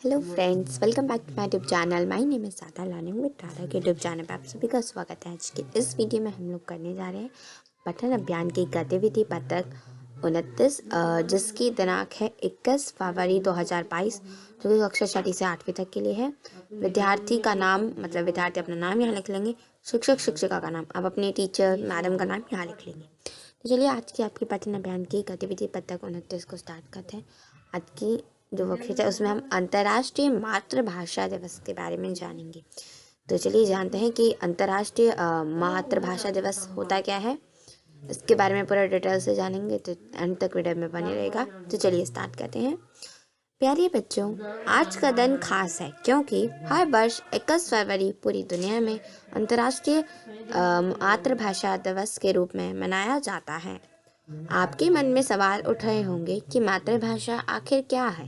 Hello friends, welcome back to my YouTube channel. My name is Sada learning with Radha के YouTube channel पर आप सभी का स्वागत है। आज के इस वीडियो में हम लोग करने जा रहे हैं पठन अभियान की गतिविधि पत्रक 29, जिसकी दिनांक है 21 फरवरी 2022, जो कि कक्षा 6 से 8वीं तक के लिए है। विद्यार्थी का नाम, मतलब विद्यार्थी अपना नाम यहाँ लिख लेंगे, शिक्षक शिक्षिका का नाम, अब अपने टीचर मैडम का नाम यहाँ लिख लेंगे। तो चलिए आज की आपकी पठन अभियान की गतिविधि पत्रक 29 को स्टार्ट करते हैं। आज की जो वर्कशीट है उसमें हम अंतर्राष्ट्रीय मातृभाषा दिवस के बारे में जानेंगे। तो चलिए जानते हैं कि अंतर्राष्ट्रीय मातृभाषा दिवस होता क्या है। इसके बारे में पूरा डिटेल से जानेंगे, तो अंत तक वीडियो में बने रहेगा। तो चलिए स्टार्ट करते हैं। प्यारे बच्चों, आज का दिन खास है क्योंकि हर वर्ष 21 फरवरी पूरी दुनिया में अंतर्राष्ट्रीय मातृभाषा दिवस के रूप में मनाया जाता है। आपके मन में सवाल उठ रहे होंगे कि मातृभाषा आखिर क्या है।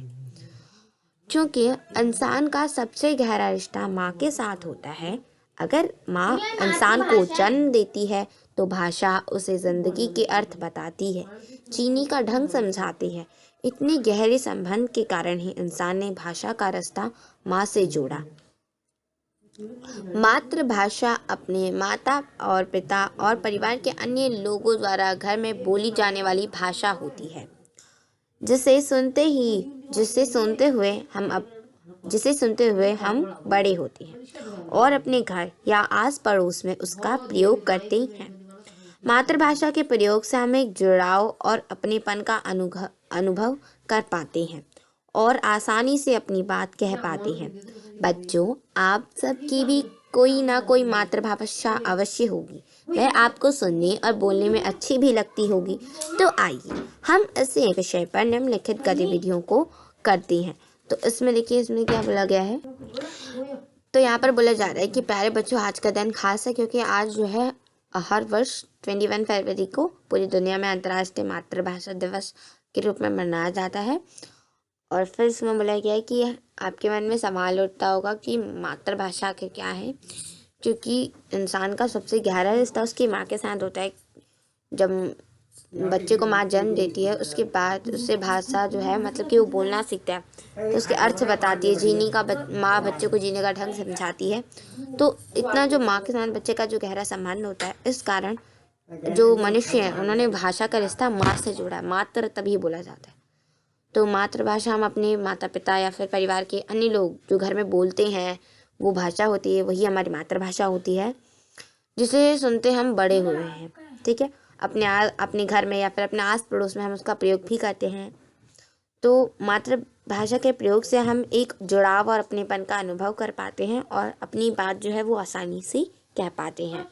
क्योंकि इंसान का सबसे गहरा रिश्ता माँ के साथ होता है। अगर माँ इंसान को जन्म देती है तो भाषा उसे जिंदगी के अर्थ बताती है, जीने का ढंग समझाती है। इतने गहरे संबंध के कारण ही इंसान ने भाषा का रास्ता माँ से जोड़ा। मातृभाषा अपने माता और पिता और परिवार के अन्य लोगों द्वारा घर में बोली जाने वाली भाषा होती है, जिसे सुनते हुए हम बड़े होते हैं और अपने घर या आस पड़ोस में उसका प्रयोग करते हैं। मातृभाषा के प्रयोग से हम एक जुड़ाव और अपनेपन का अनुभव कर पाते हैं और आसानी से अपनी बात कह पाते हैं। बच्चों, आप सबकी भी कोई ना कोई मातृभाषा अवश्य होगी। वह आपको सुनने और बोलने में अच्छी भी लगती होगी। तो आइए हम इसी विषय पर निम्नलिखित गतिविधियों को करते हैं। तो इसमें देखिए, इसमें क्या बोला गया है। तो यहाँ पर बोला जा रहा है कि प्यारे बच्चों, आज का दिन खास है क्योंकि आज जो है हर वर्ष 21 फरवरी को पूरी दुनिया में अंतर्राष्ट्रीय मातृभाषा दिवस के रूप में मनाया जाता है। और फिर इसमें बोला गया है कि आपके मन में सवाल उठता होगा कि मातृभाषा आखिर क्या है, क्योंकि इंसान का सबसे गहरा रिश्ता उसकी माँ के साथ होता है। जब बच्चे को माँ जन्म देती है उसके बाद उससे भाषा जो है, मतलब कि वो बोलना सीखता है, तो उसके अर्थ बताती है, जीने का माँ बच्चे को जीने का ढंग समझाती है। तो इतना जो माँ के साथ बच्चे का जो गहरा संबंध होता है, इस कारण जो मनुष्य है उन्होंने भाषा का रिश्ता माँ से जोड़ा है। मातृ तभी बोला जाता है। तो मातृभाषा हम अपने माता पिता या फिर परिवार के अन्य लोग जो घर में बोलते हैं, वो भाषा होती है, वही हमारी मातृभाषा होती है, जिसे सुनते हम बड़े हुए हैं। ठीक है, अपने घर में या फिर अपने आस पड़ोस में हम उसका प्रयोग भी करते हैं। तो मातृभाषा के प्रयोग से हम एक जुड़ाव और अपनेपन का अनुभव कर पाते हैं और अपनी बात जो है वो आसानी से कह पाते हैं।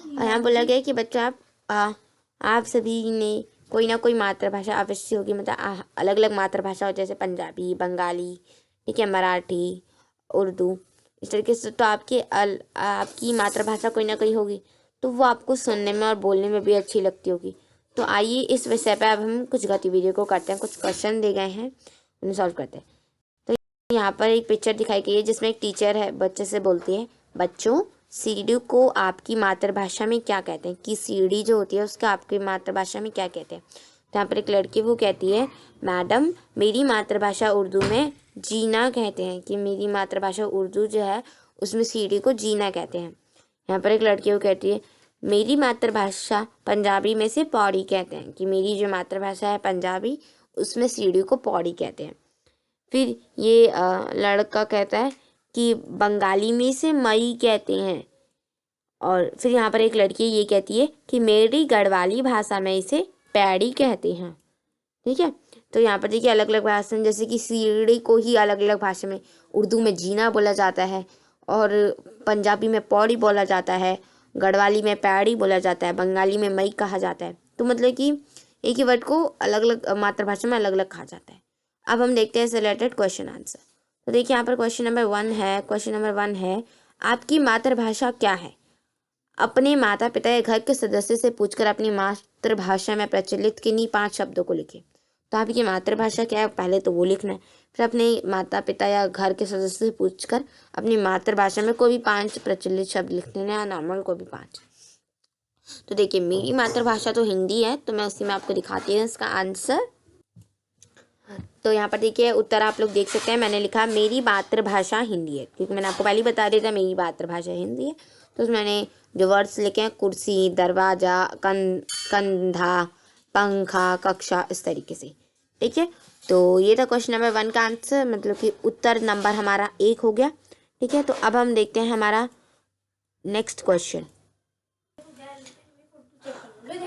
और यहाँ बोला गया है कि बच्चा आप सभी ने कोई ना कोई मातृभाषा अवश्य होगी। मतलब अलग अलग मातृभाषा होती है, जैसे पंजाबी, बंगाली, ठीक है, मराठी, उर्दू, इस तरीके से। तो आपकी मातृभाषा कोई ना कोई होगी, तो वो आपको सुनने में और बोलने में भी अच्छी लगती होगी। तो आइए इस विषय पर अब हम कुछ गतिविधियों को करते हैं। कुछ क्वेश्चन दिए गए हैं, उन्हें सॉल्व करते हैं। तो यहाँ पर एक पिक्चर दिखाई गई है जिसमें एक टीचर है, बच्चे से बोलती है, बच्चों सीढ़ी को आपकी मातृभाषा में क्या कहते हैं, कि सीढ़ी जो होती है उसका आपकी मातृभाषा में क्या कहते हैं। तो यहाँ पर एक लड़की वो कहती है, मैडम मेरी मातृभाषा उर्दू में जीना कहते हैं, कि मेरी मातृभाषा उर्दू जो है उसमें सीढ़ी को जीना कहते हैं। यहाँ पर एक लड़की वो कहती है, मेरी मातृभाषा पंजाबी में से पौड़ी कहते हैं, कि मेरी जो मातृभाषा है पंजाबी, उसमें सीढ़ी को पौड़ी कहते हैं। फिर ये लड़का कहता है कि बंगाली में से मई कहते हैं। और फिर यहाँ पर एक लड़की ये कहती है कि मेरी गढ़वाली भाषा में इसे पैड़ी कहते हैं। ठीक है, तो यहाँ पर देखिए अलग अलग भाषा, जैसे कि सीढ़ी को ही अलग अलग भाषा में, उर्दू में जीना बोला जाता है और पंजाबी में पौड़ी बोला जाता है, गढ़वाली में पैड़ी बोला जाता है, बंगाली में मई कहा जाता है। तो मतलब कि एक ही वर्ड को अलग अलग मातृभाषा में अलग अलग कहा जाता है। अब हम देखते हैं रिलेटेड क्वेश्चन आंसर। तो देखिए यहाँ पर क्वेश्चन नंबर वन है, आपकी मातृभाषा क्या है। अपने माता पिता या घर के सदस्य से पूछकर अपनी मातृभाषा में प्रचलित किन्हीं 5 शब्दों को लिखें। तो आपकी मातृभाषा क्या है, पहले तो वो लिखना है, फिर अपने माता पिता या घर के सदस्य से पूछकर अपनी मातृभाषा में कोई भी 5 प्रचलित शब्द लिखने हैं, या नॉर्मल कोई भी 5। तो देखिए मेरी मातृभाषा तो हिंदी है, तो मैं उसी में आपको दिखाती हूँ इसका आंसर। तो यहाँ पर देखिए उत्तर आप लोग देख सकते हैं, मैंने लिखा मेरी मातृभाषा हिंदी है, क्योंकि मैंने आपको पहले ही बता दिया था मेरी मातृभाषा हिंदी है। तो उसमें मैंने जो वर्ड्स लिखे हैं कुर्सी, दरवाज़ा, कंधा, पंखा, कक्षा, इस तरीके से। ठीक है, तो ये था क्वेश्चन नंबर 1 का आंसर, मतलब कि उत्तर नंबर हमारा 1 हो गया। ठीक है, तो अब हम देखते हैं हमारा नेक्स्ट क्वेश्चन।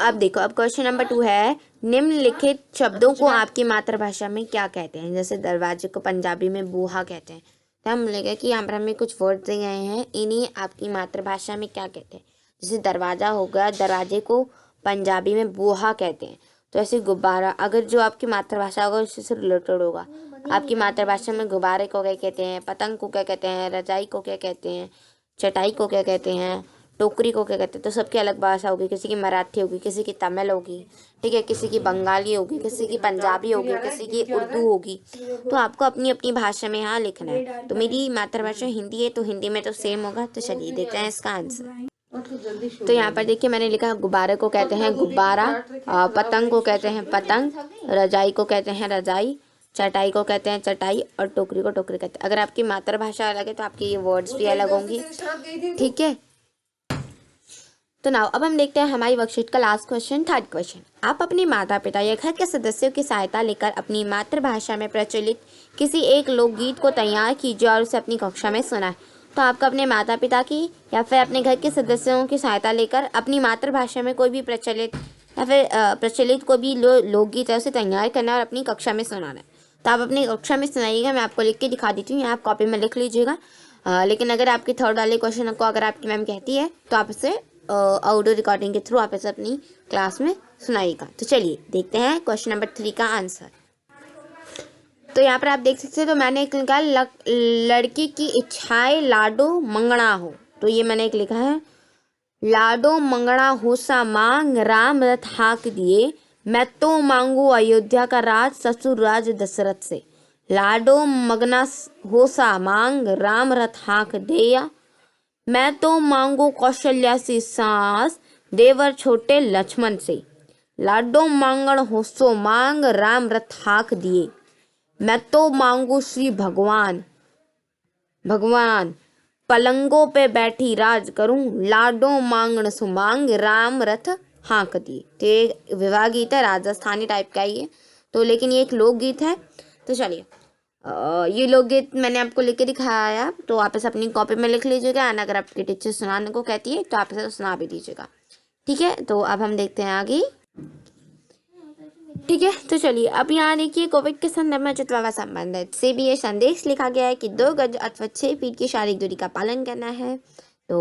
अब देखो, अब क्वेश्चन नंबर 2 है, निम्नलिखित शब्दों को आपकी मातृभाषा में क्या कहते हैं। जैसे दरवाजे को पंजाबी में बूहा कहते हैं, तो हम बोलेंगे कि यहाँ पर हमें कुछ वर्ड दिए गए हैं, इन्हीं आपकी मातृभाषा में क्या कहते हैं। जैसे दरवाज़ा हो गया, दरवाजे को पंजाबी में बूहा कहते हैं। तो ऐसे गुब्बारा, अगर जो आपकी मातृभाषा होगा उससे से रिलेटेड होगा। आपकी मातृभाषा में गुब्बारे को क्या कहते हैं, पतंग को क्या कहते हैं, रजाई को क्या कहते हैं, चटाई को क्या कहते हैं, टोकरी को क्या कहते हैं। तो सबकी अलग भाषा होगी, किसी की मराठी होगी, किसी की तमिल होगी, ठीक है, किसी की बंगाली होगी, किसी की पंजाबी होगी, किसी की उर्दू होगी। तो आपको अपनी अपनी भाषा में यहाँ लिखना है। तो मेरी मातृभाषा हिंदी है, तो हिंदी में तो सेम होगा। तो चलिए देखते हैं इसका आंसर। तो यहाँ पर देखिए मैंने लिखा गुब्बारे को कहते हैं गुब्बारा, पतंग को कहते हैं पतंग, रजाई को कहते हैं रजाई, चटाई को कहते हैं चटाई, और टोकरी को टोकरी कहते हैं। अगर आपकी मातृभाषा अलग है तो आपके ये वर्ड्स भी अलग होंगी। ठीक है, तो नाउ अब हम देखते हैं हमारी वर्कशीट का लास्ट क्वेश्चन, थर्ड क्वेश्चन। आप अपने माता पिता या घर के सदस्यों की सहायता लेकर अपनी मातृभाषा में प्रचलित किसी एक लोकगीत को तैयार कीजिए और उसे अपनी कक्षा में सुनाएं। तो आपको अपने माता पिता की या फिर अपने घर के सदस्यों की सहायता लेकर अपनी मातृभाषा में कोई भी प्रचलित या फिर प्रचलित कोई भी लोकगीत है उसे तैयार करना और अपनी कक्षा में सुनाना है। तो आप अपनी कक्षा में सुनाइएगा, मैं आपको लिख के दिखा देती हूँ, आप कॉपी में लिख लीजिएगा। लेकिन अगर आपके थर्ड वाले क्वेश्चन को अगर आपकी मैम कहती है तो आप इसे ऑडियो रिकॉर्डिंग के थ्रू आप इसे अपनी क्लास में सुनाइएगा। तो चलिए देखते हैं क्वेश्चन नंबर 3 का आंसर। तो यहाँ पर आप देख सकते हैं, तो मैंने एक लिखा लड़की की इच्छाएं लाडो मंगना हो। तो ये मैंने एक लिखा है, लाडो मंगना हो सा मांग राम रथ हाक दिए, मैं तो मांगू अयोध्या का राज ससुर राज दशरथ से। लाडो मंगना हो सा मांग राम रथ हाक दिया, मैं तो मांगू कौशल्या सी सास देवर छोटे लक्ष्मण से। लाडो मांगण होसो मांग राम रथ हाक दिए, मैं तो मांगू श्री भगवान भगवान पलंगों पे बैठी राज करूं, लाडो मांगण सुमांग राम रथ हाँक दिए। तो ये विवाह गीत है, राजस्थानी टाइप का ही है, तो लेकिन ये एक लोकगीत है। तो चलिए ये लोकगीत मैंने आपको लिख के दिखाया, तो आप इसे अपनी कॉपी में लिख लीजिएगा। एंड अगर आपकी टीचर सुनाने को कहती है तो आप इसे सुना भी दीजिएगा। ठीक है, तो अब हम देखते हैं आगे। ठीक है, तो चलिए अब यहाँ देखिए, कोविड के संदर्भ में चितवा संबंधित से भी ये संदेश लिखा गया है कि 2 गज अथवा 6 फीट की शारीरिक दूरी का पालन करना है। तो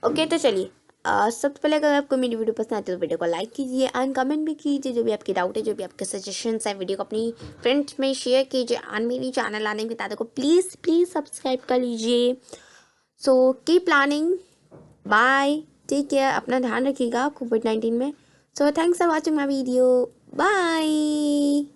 ओके, तो चलिए सबसे पहले अगर आपको मेरी वीडियो पसंद आती है तो वीडियो को लाइक कीजिए एंड कमेंट भी कीजिए। जो भी आपकी डाउट है, जो भी आपके सजेशंस है, वीडियो को अपनी फ्रेंड्स में शेयर कीजिए एंड मेरी चैनल आने के दादा को प्लीज़ सब्सक्राइब कर लीजिए। So keep planning, bye, take care, अपना ध्यान रखिएगा कोविड-19 में। So thanks for watching my video. Bye.